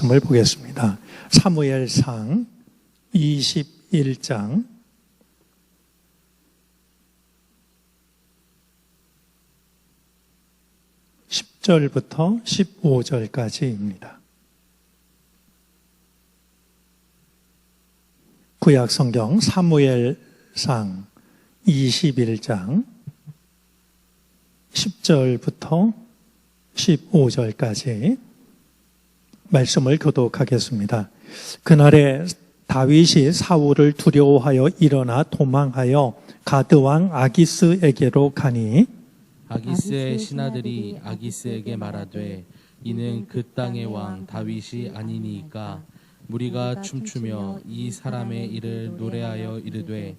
말씀을 보겠습니다. 사무엘상 21장 10절부터 15절까지입니다. 구약성경 사무엘상 21장 10절부터 15절까지 말씀을 교독하겠습니다. 그날에 다윗이 사울을 두려워하여 일어나 도망하여 가드왕 아기스에게로 가니 아기스의 신하들이 아기스에게 말하되 이는 그 땅의 왕 다윗이 아니니까 무리가 춤추며 이 사람의 일을 노래하여 이르되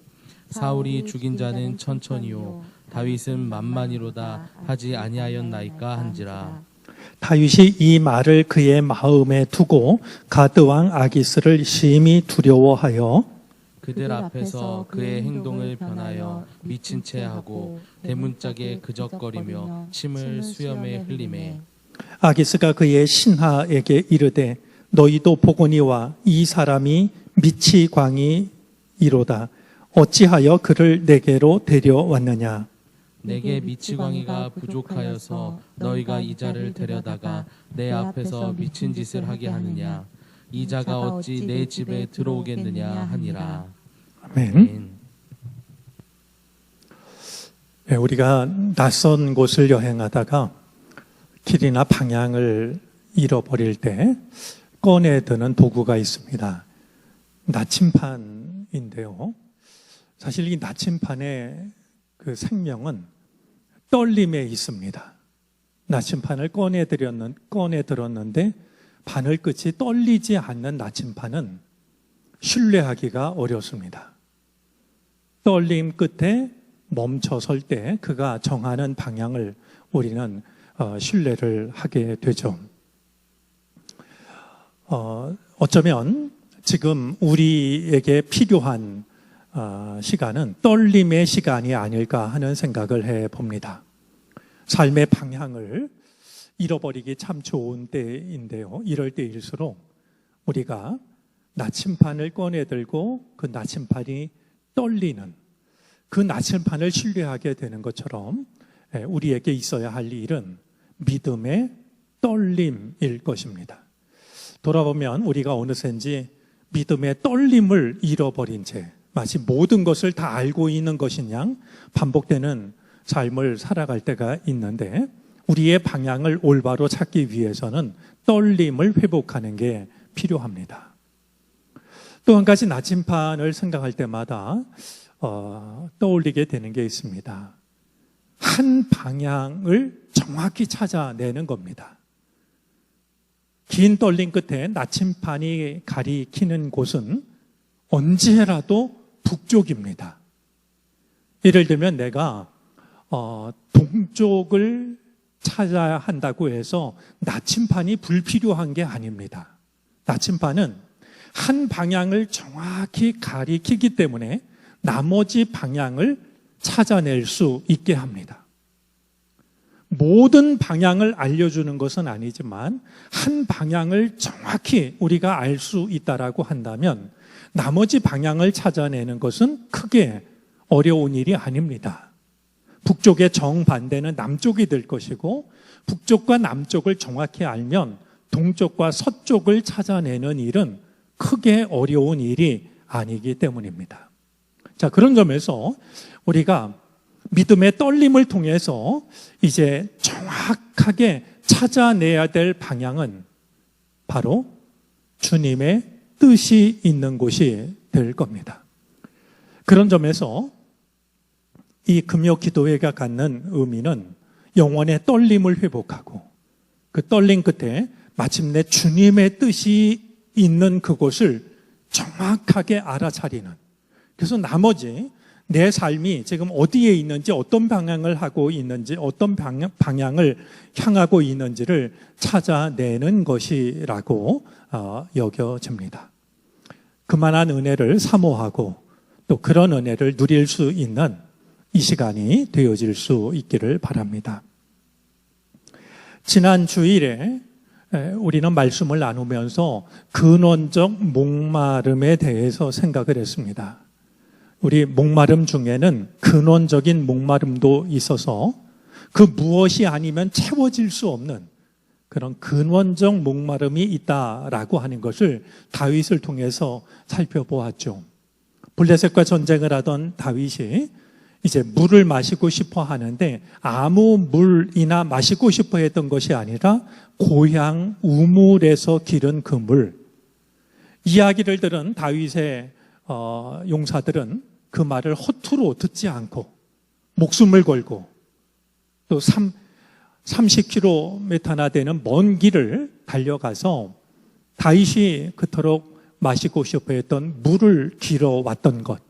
사울이 죽인 자는 천천히요 다윗은 만만히로다 하지 아니하였나이까 한지라. 다윗이 이 말을 그의 마음에 두고 가드왕 아기스를 심히 두려워하여 그들 앞에서 그의 행동을 변하여 미친 채 하고 대문짝에 그적거리며 침을 수염에 흘리매 아기스가 그의 신하에게 이르되 너희도 보거니와 이 사람이 미치광이 이로다. 어찌하여 그를 내게로 데려왔느냐. 내게 미치광이가 부족하여서 너희가 이 자를 데려다가 내 앞에서 미친 짓을 하게 하느냐. 이 자가 어찌 내 집에 들어오겠느냐 하니라. 아멘. 네, 우리가 낯선 곳을 여행하다가 길이나 방향을 잃어버릴 때 꺼내 드는 도구가 있습니다. 나침판인데요. 사실 이 나침판의 그 생명은 떨림에 있습니다. 나침판을 꺼내 들었는데 바늘 끝이 떨리지 않는 나침판은 신뢰하기가 어렵습니다. 떨림 끝에 멈춰설 때 그가 정하는 방향을 우리는 신뢰를 하게 되죠. 어쩌면 지금 우리에게 필요한 시간은 떨림의 시간이 아닐까 하는 생각을 해봅니다. 삶의 방향을 잃어버리기 참 좋은 때인데요. 이럴 때일수록 우리가 나침판을 꺼내들고 그 나침판이 떨리는 그 나침판을 신뢰하게 되는 것처럼 우리에게 있어야 할 일은 믿음의 떨림일 것입니다. 돌아보면 우리가 어느샌지 믿음의 떨림을 잃어버린 채 마치 모든 것을 다 알고 있는 것인 양 반복되는 삶을 살아갈 때가 있는데 우리의 방향을 올바로 찾기 위해서는 떨림을 회복하는 게 필요합니다. 또 한 가지 나침판을 생각할 때마다 떠올리게 되는 게 있습니다. 한 방향을 정확히 찾아내는 겁니다. 긴 떨림 끝에 나침판이 가리키는 곳은 언제라도 북쪽입니다. 예를 들면 내가 동쪽을 찾아야 한다고 해서 나침판이 불필요한 게 아닙니다. 나침판은 한 방향을 정확히 가리키기 때문에 나머지 방향을 찾아낼 수 있게 합니다. 모든 방향을 알려주는 것은 아니지만 한 방향을 정확히 우리가 알 수 있다라고 한다면 나머지 방향을 찾아내는 것은 크게 어려운 일이 아닙니다. 북쪽의 정반대는 남쪽이 될 것이고 북쪽과 남쪽을 정확히 알면 동쪽과 서쪽을 찾아내는 일은 크게 어려운 일이 아니기 때문입니다. 자, 그런 점에서 우리가 믿음의 떨림을 통해서 이제 정확하게 찾아내야 될 방향은 바로 주님의 뜻이 있는 곳이 될 겁니다. 그런 점에서 이 금요 기도회가 갖는 의미는 영혼의 떨림을 회복하고 그 떨림 끝에 마침내 주님의 뜻이 있는 그곳을 정확하게 알아차리는, 그래서 나머지 내 삶이 지금 어디에 있는지, 어떤 방향을 하고 있는지, 어떤 방향을 향하고 있는지를 찾아내는 것이라고 여겨집니다. 그만한 은혜를 사모하고 또 그런 은혜를 누릴 수 있는 이 시간이 되어질 수 있기를 바랍니다. 지난 주일에 우리는 말씀을 나누면서 근원적 목마름에 대해서 생각을 했습니다. 우리 목마름 중에는 근원적인 목마름도 있어서 그 무엇이 아니면 채워질 수 없는 그런 근원적 목마름이 있다라고 하는 것을 다윗을 통해서 살펴보았죠. 블레셋과 전쟁을 하던 다윗이 이제 물을 마시고 싶어 하는데 아무 물이나 마시고 싶어 했던 것이 아니라 고향 우물에서 기른 그 물. 이야기를 들은 다윗의 용사들은 그 말을 허투루 듣지 않고 목숨을 걸고 또 30km나 되는 먼 길을 달려가서 다윗이 그토록 마시고 싶어 했던 물을 길어왔던 것.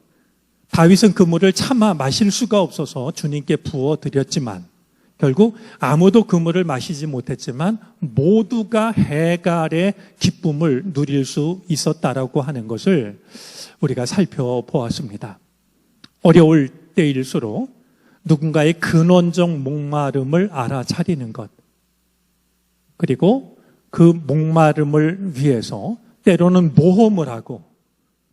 다윗은 그 물을 차마 마실 수가 없어서 주님께 부어드렸지만 결국 아무도 그 물을 마시지 못했지만 모두가 해갈의 기쁨을 누릴 수 있었다라고 하는 것을 우리가 살펴보았습니다. 어려울 때일수록 누군가의 근원적 목마름을 알아차리는 것, 그리고 그 목마름을 위해서 때로는 모험을 하고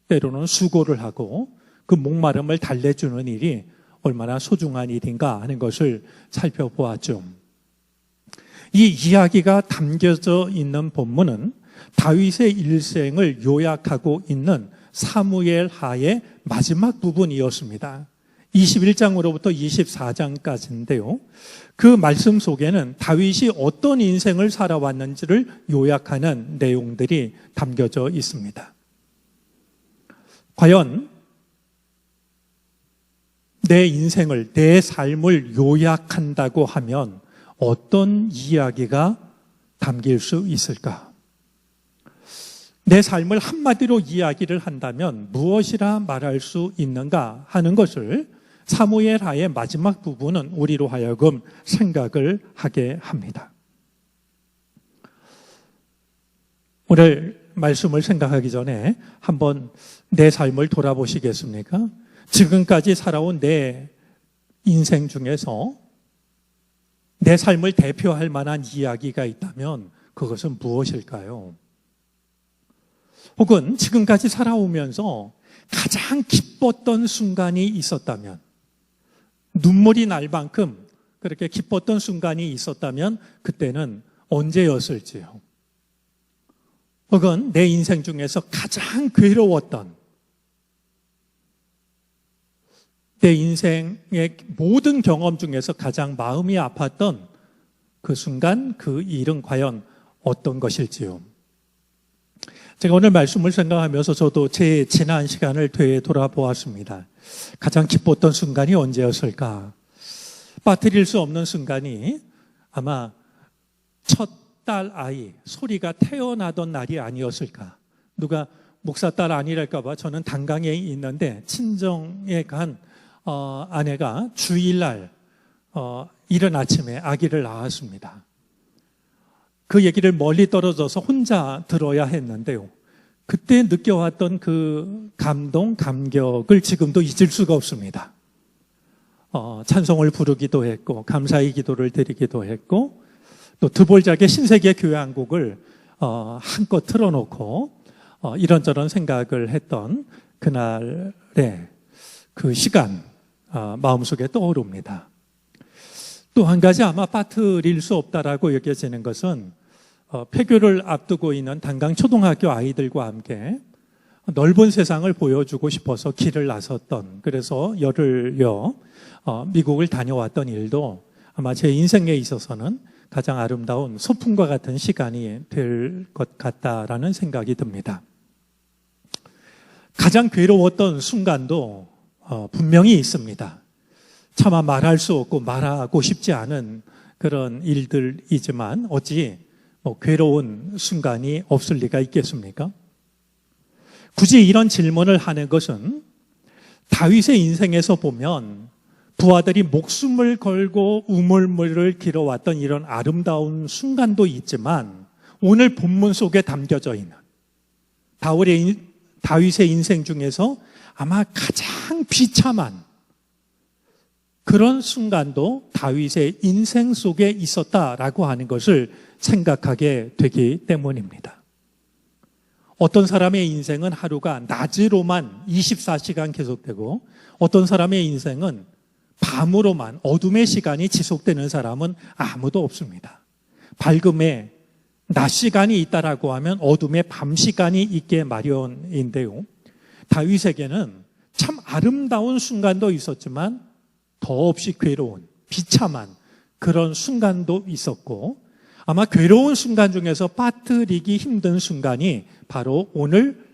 때로는 수고를 하고 그 목마름을 달래주는 일이 얼마나 소중한 일인가 하는 것을 살펴보았죠. 이 이야기가 담겨져 있는 본문은 다윗의 일생을 요약하고 있는 사무엘 하의 마지막 부분이었습니다. 21장으로부터 24장까지인데요. 그 말씀 속에는 다윗이 어떤 인생을 살아왔는지를 요약하는 내용들이 담겨져 있습니다. 과연 내 인생을, 내 삶을 요약한다고 하면 어떤 이야기가 담길 수 있을까? 내 삶을 한마디로 이야기를 한다면 무엇이라 말할 수 있는가 하는 것을 사무엘 하의 마지막 부분은 우리로 하여금 생각을 하게 합니다. 오늘 말씀을 생각하기 전에 한번 내 삶을 돌아보시겠습니까? 지금까지 살아온 내 인생 중에서 내 삶을 대표할 만한 이야기가 있다면 그것은 무엇일까요? 혹은 지금까지 살아오면서 가장 기뻤던 순간이 있었다면, 눈물이 날 만큼 그렇게 기뻤던 순간이 있었다면 그때는 언제였을지요? 혹은 내 인생 중에서 가장 괴로웠던, 내 인생의 모든 경험 중에서 가장 마음이 아팠던 그 순간, 그 일은 과연 어떤 것일지요? 제가 오늘 말씀을 생각하면서 저도 제 지난 시간을 되돌아보았습니다. 가장 기뻤던 순간이 언제였을까? 빠뜨릴 수 없는 순간이 아마 첫 딸 아이, 소리가 태어나던 날이 아니었을까? 누가 목사 딸 아니랄까 봐 저는 단강에 있는데 친정에 간 아내가 주일날 이른 아침에 아기를 낳았습니다. 그 얘기를 멀리 떨어져서 혼자 들어야 했는데요. 그때 느껴왔던 그 감동, 감격을 지금도 잊을 수가 없습니다. 찬송을 부르기도 했고 감사의 기도를 드리기도 했고 또 드볼작의 신세계 교향곡을 한껏 틀어놓고 이런저런 생각을 했던 그날의 그 시간 마음속에 떠오릅니다. 또 한 가지 아마 빠뜨릴 수 없다라고 여겨지는 것은 폐교를 앞두고 있는 단강 초등학교 아이들과 함께 넓은 세상을 보여주고 싶어서 길을 나섰던, 그래서 열흘여 미국을 다녀왔던 일도 아마 제 인생에 있어서는 가장 아름다운 소풍과 같은 시간이 될 것 같다라는 생각이 듭니다. 가장 괴로웠던 순간도 분명히 있습니다. 차마 말할 수 없고 말하고 싶지 않은 그런 일들이지만 어찌 괴로운 순간이 없을 리가 있겠습니까? 굳이 이런 질문을 하는 것은 다윗의 인생에서 보면 부하들이 목숨을 걸고 우물물을 길어왔던 이런 아름다운 순간도 있지만 오늘 본문 속에 담겨져 있는 다윗의 인생 중에서 아마 가장 비참한 그런 순간도 다윗의 인생 속에 있었다라고 하는 것을 생각하게 되기 때문입니다. 어떤 사람의 인생은 하루가 낮으로만 24시간 계속되고 어떤 사람의 인생은 밤으로만 어둠의 시간이 지속되는 사람은 아무도 없습니다. 밝음에 낮 시간이 있다라고 하면 어둠에 밤 시간이 있게 마련인데요. 다윗에게는 참 아름다운 순간도 있었지만 더없이 괴로운 비참한 그런 순간도 있었고 아마 괴로운 순간 중에서 빠뜨리기 힘든 순간이 바로 오늘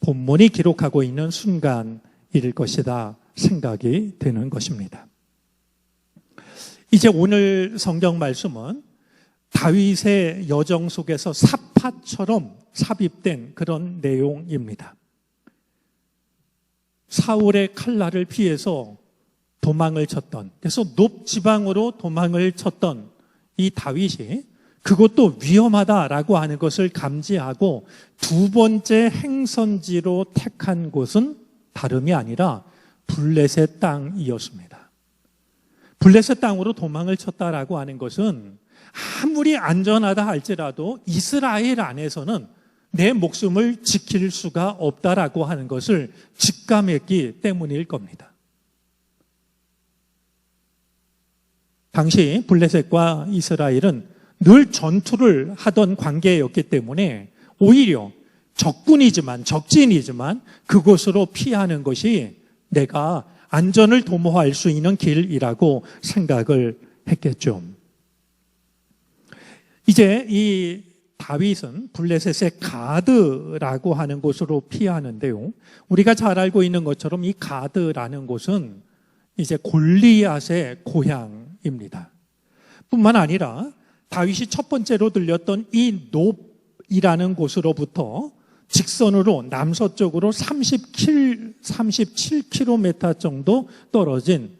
본문이 기록하고 있는 순간일 것이다 생각이 되는 것입니다. 이제 오늘 성경 말씀은 다윗의 여정 속에서 사파처럼 삽입된 그런 내용입니다. 사울의 칼날을 피해서 도망을 쳤던, 그래서 높지방으로 도망을 쳤던 이 다윗이 그것도 위험하다라고 하는 것을 감지하고 두 번째 행선지로 택한 곳은 다름이 아니라 블레셋 땅이었습니다. 블레셋 땅으로 도망을 쳤다라고 하는 것은 아무리 안전하다 할지라도 이스라엘 안에서는 내 목숨을 지킬 수가 없다라고 하는 것을 직감했기 때문일 겁니다. 당시 블레셋과 이스라엘은 늘 전투를 하던 관계였기 때문에 오히려 적진이지만 그곳으로 피하는 것이 내가 안전을 도모할 수 있는 길이라고 생각을 했겠죠. 이제 이 다윗은 블레셋의 가드라고 하는 곳으로 피하는데요. 우리가 잘 알고 있는 것처럼 이 가드라는 곳은 이제 골리앗의 고향입니다. 뿐만 아니라 다윗이 첫 번째로 들렸던 이 놉이라는 곳으로부터 직선으로 남서쪽으로 37km 정도 떨어진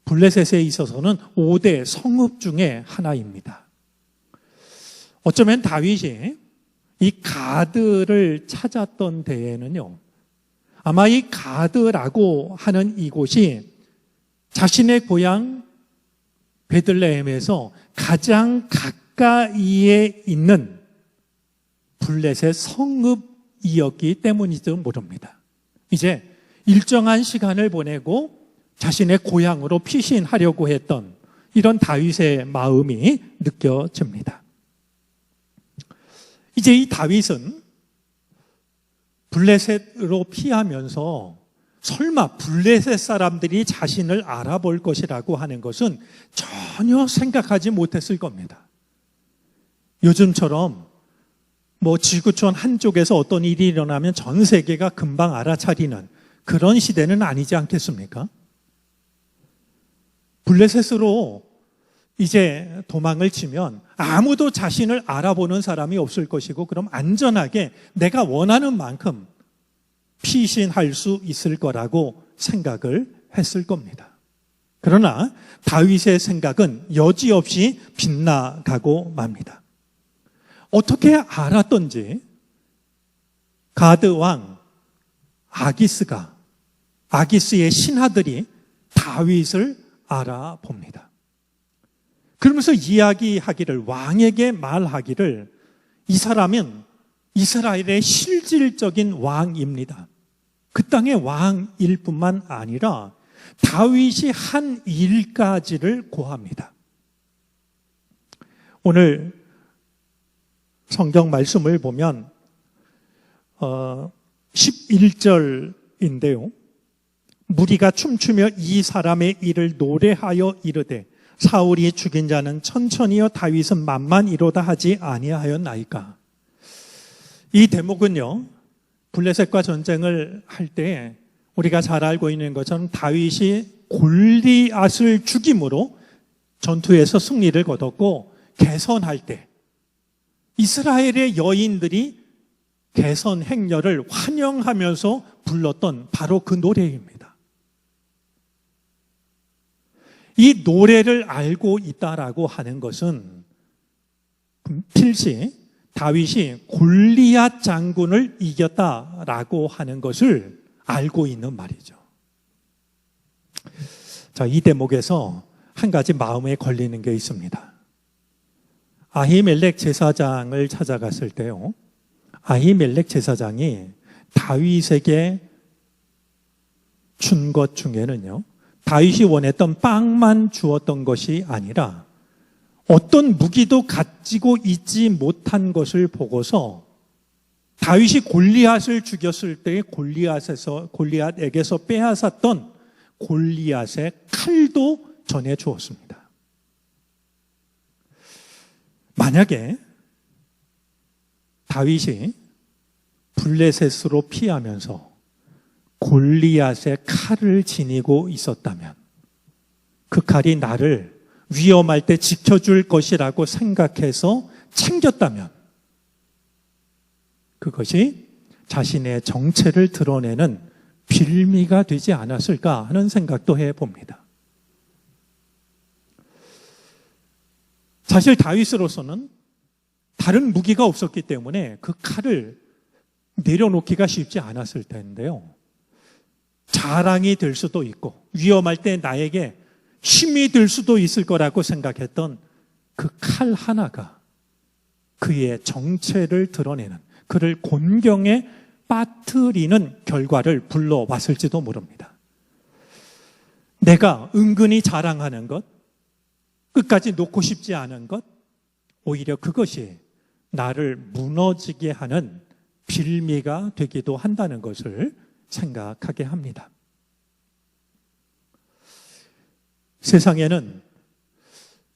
블레셋에 있어서는 5대 성읍 중에 하나입니다. 어쩌면 다윗이 이 가드를 찾았던 데에는요, 아마 이 가드라고 하는 이곳이 자신의 고향 베들레헴에서 가장 가까이에 있는 블레셋 성읍이었기 때문일지도 모릅니다. 이제 일정한 시간을 보내고 자신의 고향으로 피신하려고 했던 이런 다윗의 마음이 느껴집니다. 이제 이 다윗은 블레셋으로 피하면서 설마 블레셋 사람들이 자신을 알아볼 것이라고 하는 것은 전혀 생각하지 못했을 겁니다. 요즘처럼 지구촌 한쪽에서 어떤 일이 일어나면 전 세계가 금방 알아차리는 그런 시대는 아니지 않겠습니까? 블레셋으로 이제 도망을 치면 아무도 자신을 알아보는 사람이 없을 것이고 그럼 안전하게 내가 원하는 만큼 피신할 수 있을 거라고 생각을 했을 겁니다. 그러나 다윗의 생각은 여지없이 빗나가고 맙니다. 어떻게 알았던지 가드 왕 아기스의 신하들이 다윗을 알아봅니다. 그러면서 왕에게 말하기를 이 사람은 이스라엘의 실질적인 왕입니다. 그 땅의 왕일 뿐만 아니라 다윗이 한 일까지를 고합니다. 오늘 성경 말씀을 보면 11절인데요. 무리가 춤추며 이 사람의 일을 노래하여 이르되 사울이 죽인 자는 천천히요 다윗은 만만이로다 하지 아니하였나이까. 이 대목은요, 블레셋과 전쟁을 할 때 우리가 잘 알고 있는 것처럼 다윗이 골리앗을 죽임으로 전투에서 승리를 거뒀고 개선할 때 이스라엘의 여인들이 개선 행렬을 환영하면서 불렀던 바로 그 노래입니다. 이 노래를 알고 있다라고 하는 것은 필시 다윗이 골리앗 장군을 이겼다라고 하는 것을 알고 있는 말이죠. 자, 이 대목에서 한 가지 마음에 걸리는 게 있습니다. 아히멜렉 제사장을 찾아갔을 때요, 아히멜렉 제사장이 다윗에게 준 것 중에는요, 다윗이 원했던 빵만 주었던 것이 아니라 어떤 무기도 가지고 있지 못한 것을 보고서 다윗이 골리앗을 죽였을 때 골리앗에게서 빼앗았던 골리앗의 칼도 전해 주었습니다. 만약에 다윗이 블레셋으로 피하면서 골리앗의 칼을 지니고 있었다면, 그 칼이 나를 위험할 때 지켜줄 것이라고 생각해서 챙겼다면, 그것이 자신의 정체를 드러내는 빌미가 되지 않았을까 하는 생각도 해봅니다. 사실 다윗으로서는 다른 무기가 없었기 때문에 그 칼을 내려놓기가 쉽지 않았을 텐데요, 자랑이 될 수도 있고 위험할 때 나에게 힘이 될 수도 있을 거라고 생각했던 그 칼 하나가 그의 정체를 드러내는, 그를 곤경에 빠뜨리는 결과를 불러왔을지도 모릅니다. 내가 은근히 자랑하는 것, 끝까지 놓고 싶지 않은 것, 오히려 그것이 나를 무너지게 하는 빌미가 되기도 한다는 것을 생각하게 합니다. 세상에는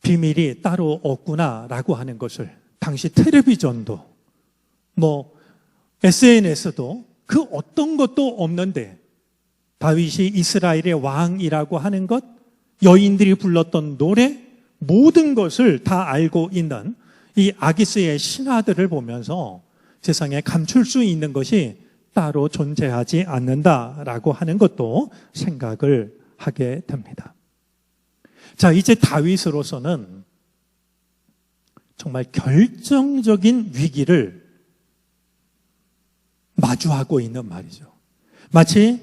비밀이 따로 없구나라고 하는 것을 당시 텔레비전도 SNS도 그 어떤 것도 없는데 다윗이 이스라엘의 왕이라고 하는 것, 여인들이 불렀던 노래, 모든 것을 다 알고 있는 이 아기스의 신하들을 보면서 세상에 감출 수 있는 것이 따로 존재하지 않는다라고 하는 것도 생각을 하게 됩니다. 자, 이제 다윗으로서는 정말 결정적인 위기를 마주하고 있는 말이죠. 마치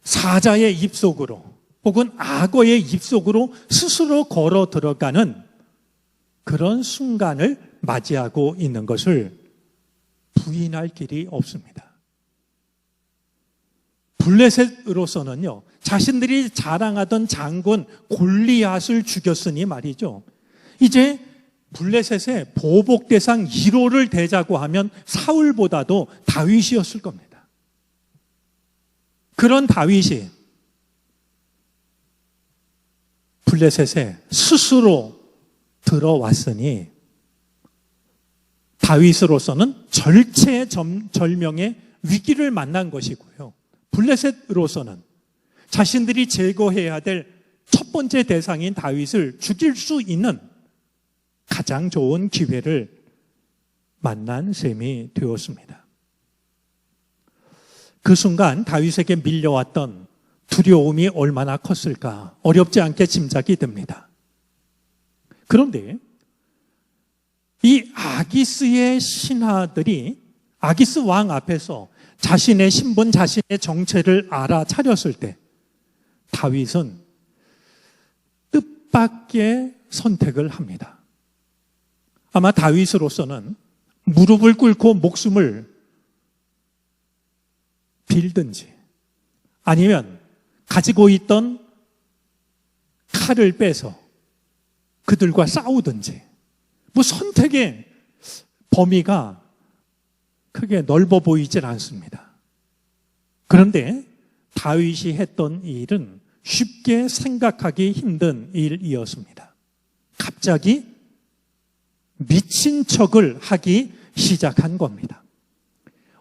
사자의 입속으로 혹은 악어의 입속으로 스스로 걸어 들어가는 그런 순간을 맞이하고 있는 것을 부인할 길이 없습니다. 블레셋으로서는요, 자신들이 자랑하던 장군 골리앗을 죽였으니 말이죠, 이제 블레셋의 보복 대상 1호를 대자고 하면 사울보다도 다윗이었을 겁니다. 그런 다윗이 블레셋에 스스로 들어왔으니 다윗으로서는 절체절명의 위기를 만난 것이고요, 블레셋으로서는 자신들이 제거해야 될 첫 번째 대상인 다윗을 죽일 수 있는 가장 좋은 기회를 만난 셈이 되었습니다. 그 순간 다윗에게 밀려왔던 두려움이 얼마나 컸을까 어렵지 않게 짐작이 됩니다. 그런데 이 아기스의 신하들이 아기스 왕 앞에서 자신의 신분, 자신의 정체를 알아차렸을 때 다윗은 뜻밖의 선택을 합니다. 아마 다윗으로서는 무릎을 꿇고 목숨을 빌든지 아니면 가지고 있던 칼을 빼서 그들과 싸우든지, 선택의 범위가 크게 넓어 보이질 않습니다. 그런데 다윗이 했던 일은 쉽게 생각하기 힘든 일이었습니다. 갑자기 미친 척을 하기 시작한 겁니다.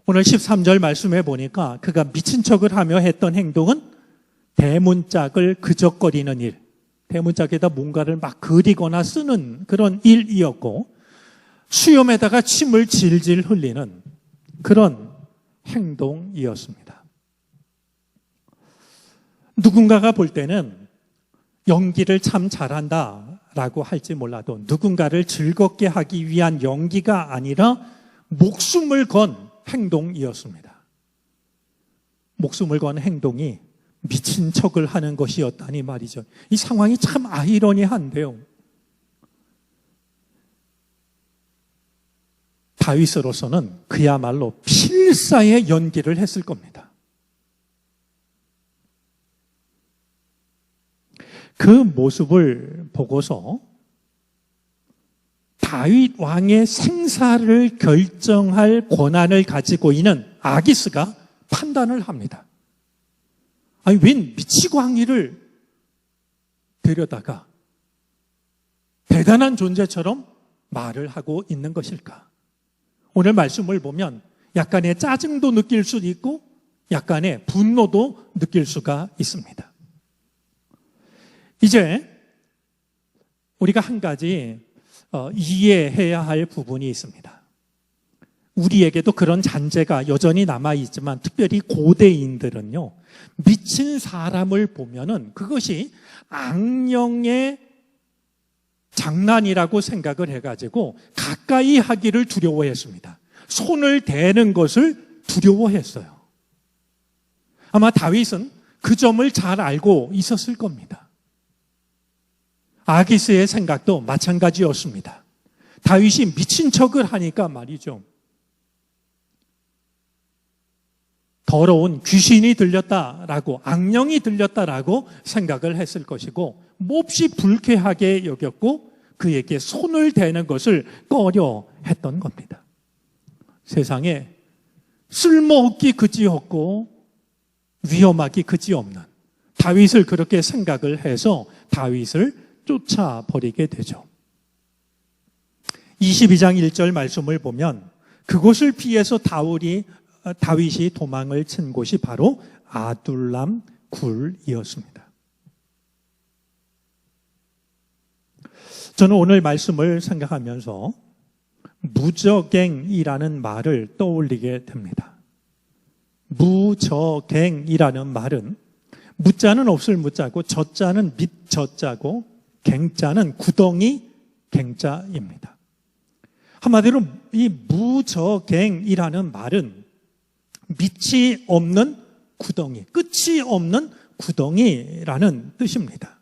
오늘 13절 말씀에 보니까 그가 미친 척을 하며 했던 행동은 대문짝을 그적거리는 일, 대문짝에다 뭔가를 막 그리거나 쓰는 그런 일이었고, 수염에다가 침을 질질 흘리는 그런 행동이었습니다. 누군가가 볼 때는 연기를 참 잘한다라고 할지 몰라도 누군가를 즐겁게 하기 위한 연기가 아니라 목숨을 건 행동이었습니다. 목숨을 건 행동이 미친 척을 하는 것이었다니 말이죠. 이 상황이 참 아이러니한데요. 다윗으로서는 그야말로 필사의 연기를 했을 겁니다. 그 모습을 보고서 다윗 왕의 생사를 결정할 권한을 가지고 있는 아기스가 판단을 합니다. 아니, 웬 미치광이를 데려다가 대단한 존재처럼 말을 하고 있는 것일까? 오늘 말씀을 보면 약간의 짜증도 느낄 수 있고 약간의 분노도 느낄 수가 있습니다. 이제 우리가 한 가지 이해해야 할 부분이 있습니다. 우리에게도 그런 잔재가 여전히 남아있지만 특별히 고대인들은요, 미친 사람을 보면은 그것이 악령의 장난이라고 생각을 해가지고 가까이 하기를 두려워했습니다. 손을 대는 것을 두려워했어요. 아마 다윗은 그 점을 잘 알고 있었을 겁니다. 아기스의 생각도 마찬가지였습니다. 다윗이 미친 척을 하니까 말이죠, 더러운 귀신이 들렸다라고, 악령이 들렸다라고 생각을 했을 것이고 몹시 불쾌하게 여겼고 그에게 손을 대는 것을 꺼려 했던 겁니다. 세상에 쓸모없기 그지없고 위험하기 그지없는 다윗을 그렇게 생각을 해서 다윗을 쫓아버리게 되죠. 22장 1절 말씀을 보면 그곳을 피해서 다윗이 도망을 친 곳이 바로 아둘람 굴이었습니다. 저는 오늘 말씀을 생각하면서 무저갱이라는 말을 떠올리게 됩니다. 무저갱이라는 말은 무자는 없을 무자고 저자는 밑저자고 갱자는 구덩이 갱자입니다. 한마디로 이 무저갱이라는 말은 밑이 없는 구덩이, 끝이 없는 구덩이라는 뜻입니다.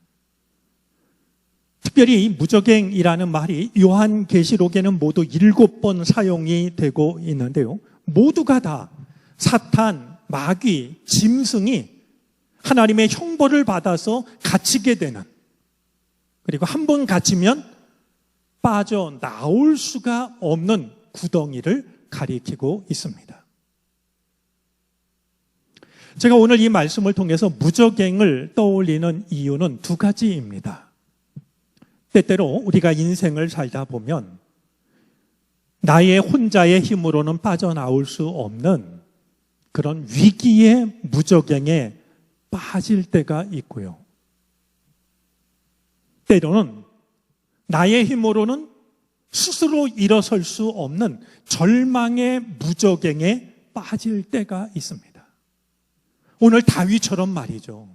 특별히 이 무저갱이라는 말이 요한계시록에는 모두 7번 사용이 되고 있는데요. 모두가 다 사탄, 마귀, 짐승이 하나님의 형벌을 받아서 갇히게 되는, 그리고 한 번 갇히면 빠져나올 수가 없는 구덩이를 가리키고 있습니다. 제가 오늘 이 말씀을 통해서 무저갱을 떠올리는 이유는 두 가지입니다. 때때로 우리가 인생을 살다 보면 나의 혼자의 힘으로는 빠져나올 수 없는 그런 위기의 무저갱에 빠질 때가 있고요. 때로는 나의 힘으로는 스스로 일어설 수 없는 절망의 무저갱에 빠질 때가 있습니다. 오늘 다윗처럼 말이죠.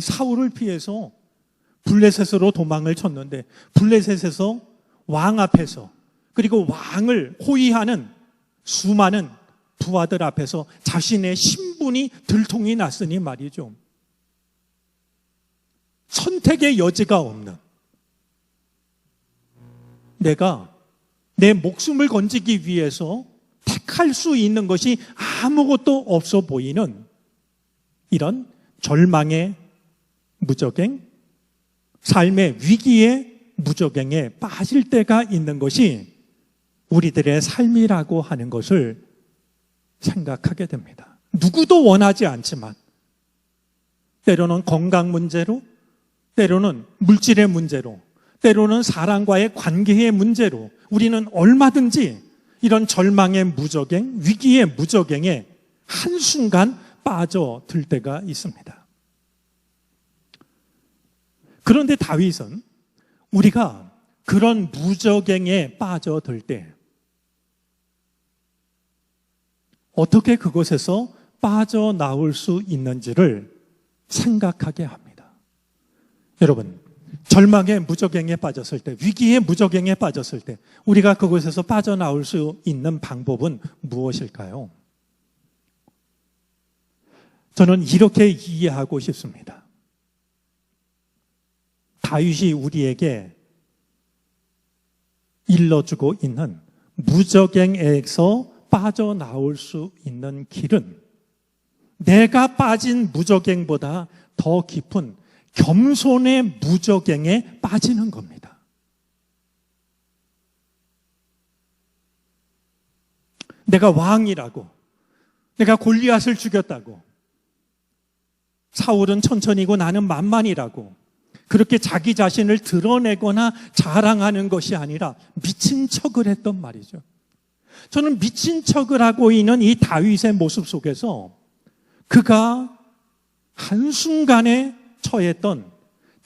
사울을 피해서 블레셋으로 도망을 쳤는데 블레셋에서 왕 앞에서, 그리고 왕을 호위하는 수많은 부하들 앞에서 자신의 신분이 들통이 났으니 말이죠. 선택의 여지가 없는, 내가 내 목숨을 건지기 위해서 택할 수 있는 것이 아무것도 없어 보이는 이런 절망의 무저갱, 삶의 위기의 무저갱에 빠질 때가 있는 것이 우리들의 삶이라고 하는 것을 생각하게 됩니다. 누구도 원하지 않지만 때로는 건강 문제로, 때로는 물질의 문제로, 때로는 사람과의 관계의 문제로 우리는 얼마든지 이런 절망의 무저갱, 위기의 무저갱에 한순간 빠져들 때가 있습니다. 그런데 다윗은 우리가 그런 무저갱에 빠져들 때 어떻게 그곳에서 빠져나올 수 있는지를 생각하게 합니다. 여러분, 절망의 무저갱에 빠졌을 때, 위기의 무저갱에 빠졌을 때 우리가 그곳에서 빠져나올 수 있는 방법은 무엇일까요? 저는 이렇게 이해하고 싶습니다. 다윗이 우리에게 일러주고 있는 무적행에서 빠져나올 수 있는 길은 내가 빠진 무적행보다 더 깊은 겸손의 무적행에 빠지는 겁니다. 내가 왕이라고, 내가 골리앗을 죽였다고, 사울은 천천히고 나는 만만이라고 그렇게 자기 자신을 드러내거나 자랑하는 것이 아니라 미친 척을 했던 말이죠. 저는 미친 척을 하고 있는 이 다윗의 모습 속에서 그가 한순간에 처했던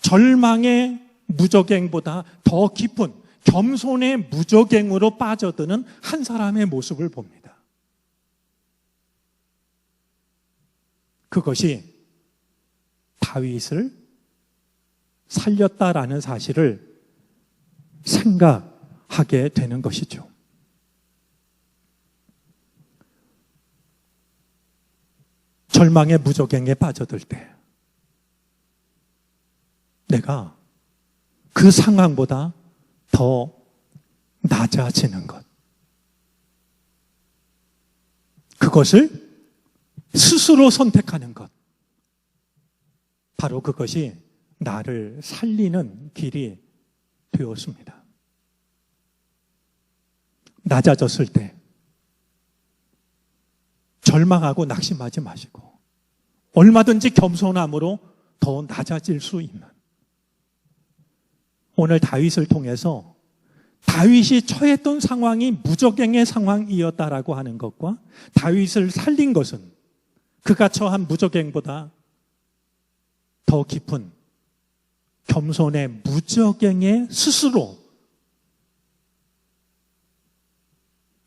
절망의 무적행보다 더 깊은 겸손의 무적행으로 빠져드는 한 사람의 모습을 봅니다. 그것이 다윗을 살렸다라는 사실을 생각하게 되는 것이죠. 절망의 무적행에 빠져들 때 내가 그 상황보다 더 낮아지는 것, 그것을 스스로 선택하는 것, 바로 그것이 나를 살리는 길이 되었습니다. 낮아졌을 때 절망하고 낙심하지 마시고 얼마든지 겸손함으로 더 낮아질 수 있는, 오늘 다윗을 통해서 다윗이 처했던 상황이 무적행의 상황이었다라고 하는 것과 다윗을 살린 것은 그가 처한 무적행보다 더 깊은 겸손의 무적행에 스스로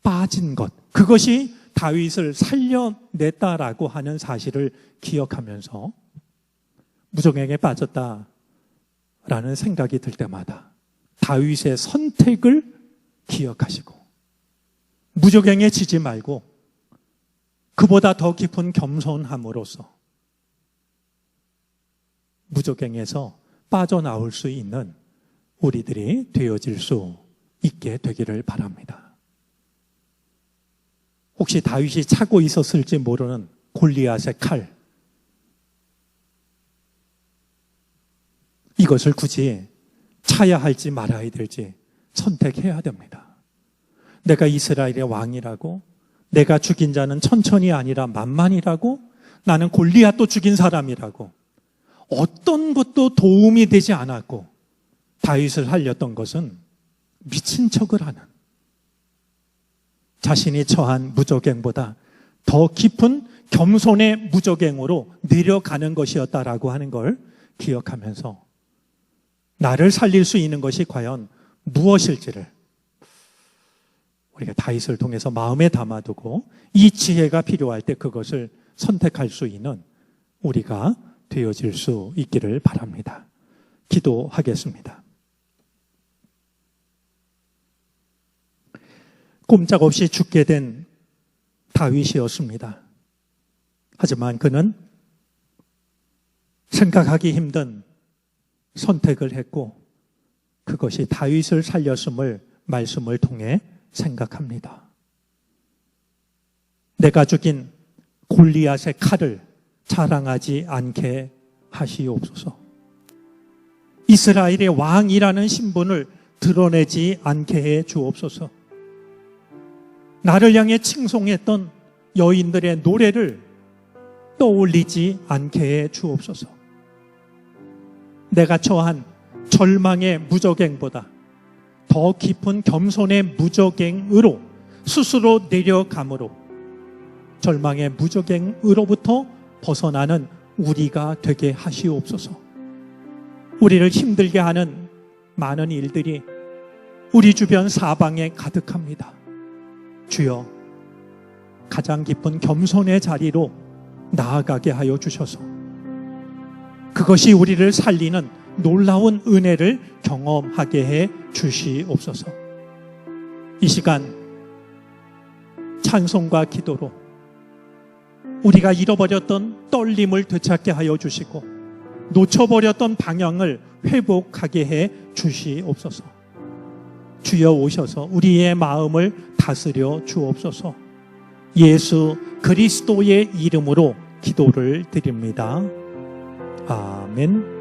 빠진 것, 그것이 다윗을 살려냈다라고 하는 사실을 기억하면서 무적행에 빠졌다라는 생각이 들 때마다 다윗의 선택을 기억하시고 무적행에 지지 말고 그보다 더 깊은 겸손함으로써 무적행에서 빠져나올 수 있는 우리들이 되어질 수 있게 되기를 바랍니다. 혹시 다윗이 차고 있었을지 모르는 골리앗의 칼, 이것을 굳이 차야 할지 말아야 될지 선택해야 됩니다. 내가 이스라엘의 왕이라고, 내가 죽인 자는 천천히 아니라 만만이라고, 나는 골리앗도 죽인 사람이라고, 어떤 것도 도움이 되지 않았고 다윗을 살렸던 것은 미친 척을 하는, 자신이 처한 무적행보다 더 깊은 겸손의 무적행으로 내려가는 것이었다라고 하는 걸 기억하면서 나를 살릴 수 있는 것이 과연 무엇일지를 우리가 다윗을 통해서 마음에 담아두고 이 지혜가 필요할 때 그것을 선택할 수 있는 우리가 되어질 수 있기를 바랍니다. 기도하겠습니다. 꼼짝없이 죽게 된 다윗이었습니다. 하지만 그는 생각하기 힘든 선택을 했고 그것이 다윗을 살렸음을 말씀을 통해 생각합니다. 내가 죽인 골리앗의 칼을 자랑하지 않게 하시옵소서. 이스라엘의 왕이라는 신분을 드러내지 않게 해 주옵소서. 나를 향해 칭송했던 여인들의 노래를 떠올리지 않게 해 주옵소서. 내가 처한 절망의 무적행보다 더 깊은 겸손의 무적행으로 스스로 내려감으로 절망의 무적행으로부터 벗어나는 우리가 되게 하시옵소서. 우리를 힘들게 하는 많은 일들이 우리 주변 사방에 가득합니다. 주여, 가장 깊은 겸손의 자리로 나아가게 하여 주셔서 그것이 우리를 살리는 놀라운 은혜를 경험하게 해 주시옵소서. 이 시간 찬송과 기도로 우리가 잃어버렸던 떨림을 되찾게 하여 주시고 놓쳐버렸던 방향을 회복하게 해 주시옵소서. 주여 오셔서 우리의 마음을 다스려 주옵소서. 예수 그리스도의 이름으로 기도를 드립니다. 아멘.